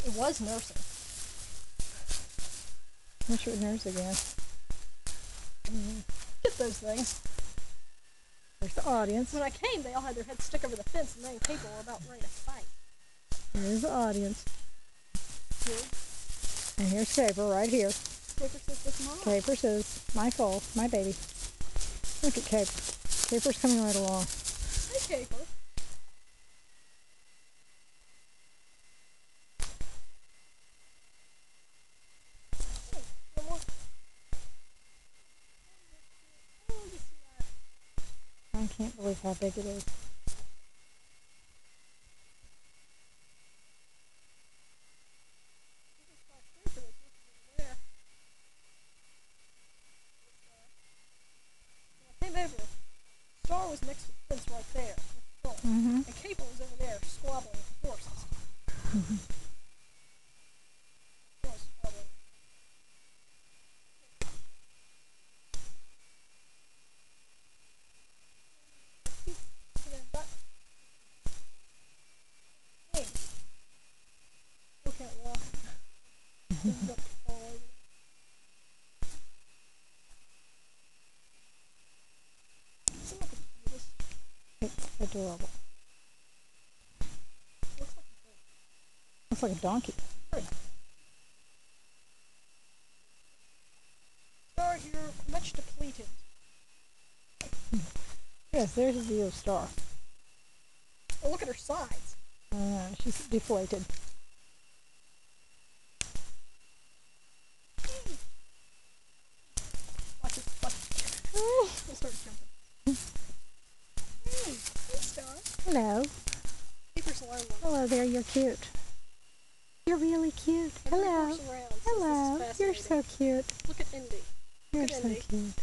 It was nursing. Wish it would nurse again. Get those things. There's the audience. When I came, they all had their heads stuck over the fence, and then people were about ready to fight. Here's the audience. Here. And here's Caper right here. Caper says, "This mom." Caper says, my fault, my baby. Look at Caper. Caper's coming right along. Hey, Caper. I can't believe how big it is. Star was next to the fence right there. And Caper was over there squabbling with the horses. Look at walk. It's adorable. Looks like a donkey. Star, you're much depleted. Yes, there's a view of Star. Oh, look at her sides. She's deflated. Watch it. We'll start jumping. Hey, Star. Hello. Caper's alone. Hello there, you're cute. You're really cute. Hello. Hello. You're so cute. Look at Indy. You're Look at so Indy. cute.